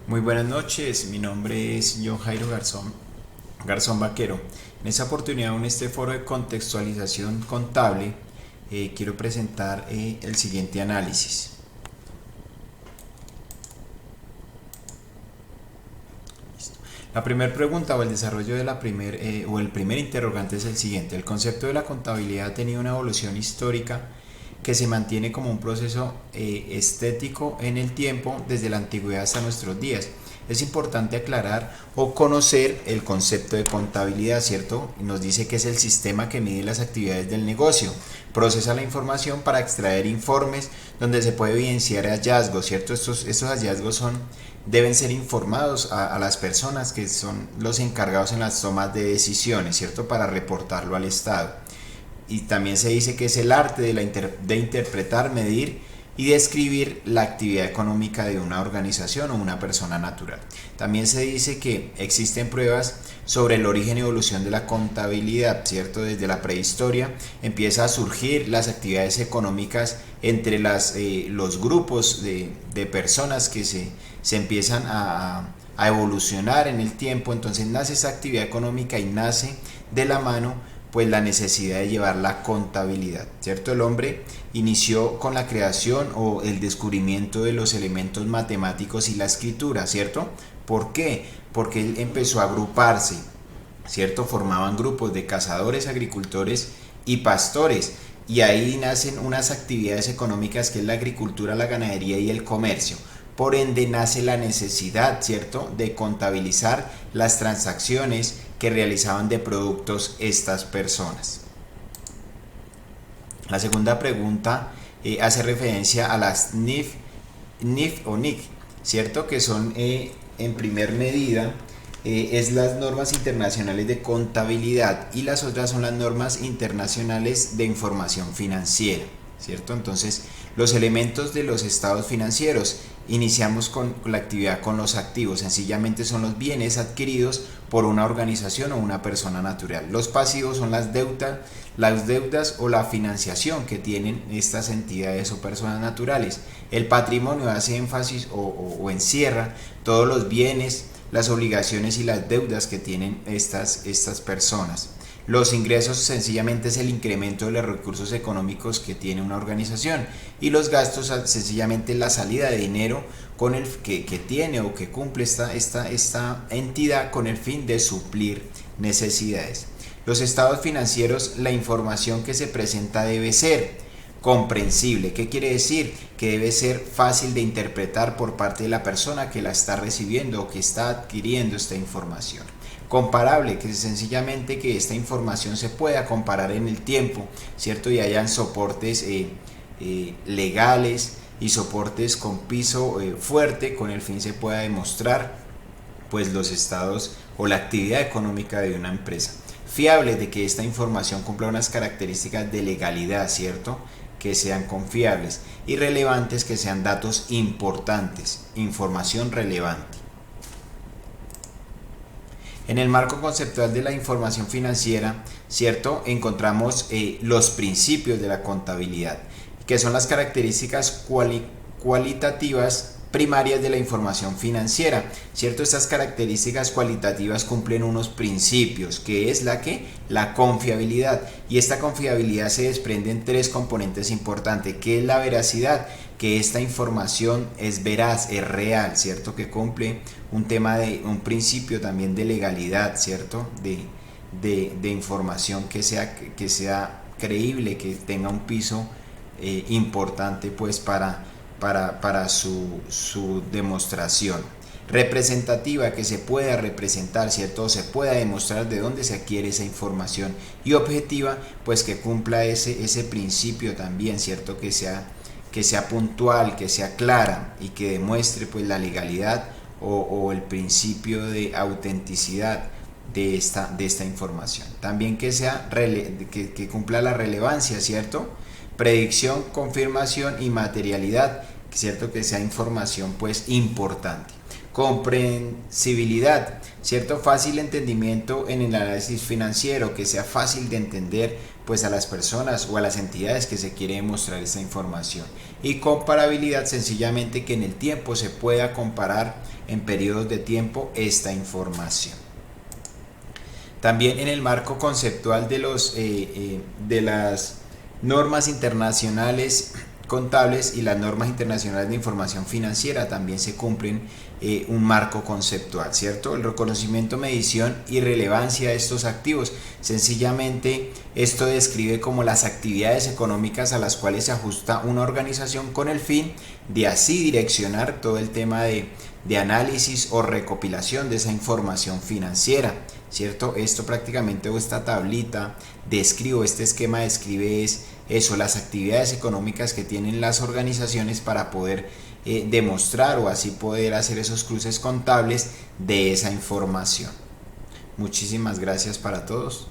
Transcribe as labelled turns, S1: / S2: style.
S1: Muy buenas noches, mi nombre es John Jairo Garzón Vaquero. En esta oportunidad, en este foro de contextualización contable, quiero presentar el siguiente análisis. La primera pregunta o el desarrollo de el primer interrogante es el siguiente. El concepto de la contabilidad ha tenido una evolución histórica que se mantiene como un proceso estético en el tiempo desde la antigüedad hasta nuestros días. Es importante aclarar o conocer el concepto de contabilidad, ¿cierto? Nos dice que es el sistema que mide las actividades del negocio, procesa la información para extraer informes donde se puede evidenciar hallazgos, ¿cierto? Estos hallazgos deben ser informados a las personas que son los encargados en las tomas de decisiones, ¿cierto? Para reportarlo al Estado. Y también se dice que es el arte de interpretar, medir y describir la actividad económica de una organización o una persona natural. También se dice que existen pruebas sobre el origen y evolución de la contabilidad, ¿cierto? Desde la prehistoria empieza a surgir las actividades económicas entre los grupos de personas que se empiezan a evolucionar en el tiempo. Entonces nace esa actividad económica y nace de la mano pues la necesidad de llevar la contabilidad, ¿cierto? El hombre inició con la creación o el descubrimiento de los elementos matemáticos y la escritura, ¿cierto? ¿Por qué? Porque él empezó a agruparse, ¿cierto? Formaban grupos de cazadores, agricultores y pastores, y ahí nacen unas actividades económicas que es la agricultura, la ganadería y el comercio. Por ende nace la necesidad, ¿cierto?, de contabilizar las transacciones que realizaban de productos estas personas. La segunda pregunta hace referencia a las NIF o NIC, ¿cierto?, que son en primer medida es las normas internacionales de contabilidad y las otras son las normas internacionales de información financiera, ¿cierto? Entonces, los elementos de los estados financieros, iniciamos con la actividad con los activos, sencillamente son los bienes adquiridos por una organización o una persona natural. Los pasivos son las deudas o la financiación que tienen estas entidades o personas naturales. El patrimonio hace énfasis o encierra todos los bienes, las obligaciones y las deudas que tienen estas personas. Los ingresos sencillamente es el incremento de los recursos económicos que tiene una organización, y los gastos sencillamente la salida de dinero con el que tiene o que cumple esta entidad con el fin de suplir necesidades. Los estados financieros, la información que se presenta debe ser comprensible. ¿Qué quiere decir? Que debe ser fácil de interpretar por parte de la persona que la está recibiendo o que está adquiriendo esta información. Comparable, que es sencillamente que esta información se pueda comparar en el tiempo, ¿cierto? Y hayan soportes legales y soportes con piso fuerte, con el fin se pueda demostrar pues los estados o la actividad económica de una empresa. Fiable, de que esta información cumpla unas características de legalidad, ¿cierto?, que sean confiables, y relevantes, que sean datos importantes, información relevante. En el marco conceptual de la información financiera, ¿cierto?, encontramos los principios de la contabilidad, que son las características cualitativas primarias de la información financiera, ¿cierto? Estas características cualitativas cumplen unos principios, que es la confiabilidad, y esta confiabilidad se desprende en tres componentes importantes, que es la veracidad, que esta información es veraz, es real, ¿cierto?, que cumple un principio también de legalidad, ¿cierto?, de información que sea creíble, que tenga un piso importante pues para su demostración. Representativa, que se pueda representar, ¿cierto?, se pueda demostrar de dónde se adquiere esa información. Y objetiva, pues que cumpla ese principio también, ¿cierto?, que sea puntual, que sea clara y que demuestre pues la legalidad o el principio de autenticidad de esta información. También que cumpla la relevancia, ¿cierto?, predicción, confirmación y materialidad, ¿cierto?, que sea información pues importante. Comprensibilidad, ¿cierto?, fácil entendimiento en el análisis financiero, que sea fácil de entender pues a las personas o a las entidades que se quiere demostrar esta información. y comparabilidad, sencillamente que en el tiempo se pueda comparar en periodos de tiempo esta información. También en el marco conceptual de las normas internacionales contables y las normas internacionales de información financiera también se cumplen un marco conceptual, ¿cierto? El reconocimiento, medición y relevancia de estos activos. Sencillamente esto describe como las actividades económicas a las cuales se ajusta una organización con el fin de así direccionar todo el tema de análisis o recopilación de esa información financiera, ¿cierto? Esto prácticamente, o esta tablita describe, este esquema describe eso, las actividades económicas que tienen las organizaciones para poder demostrar o así poder hacer esos cruces contables de esa información. Muchísimas gracias para todos.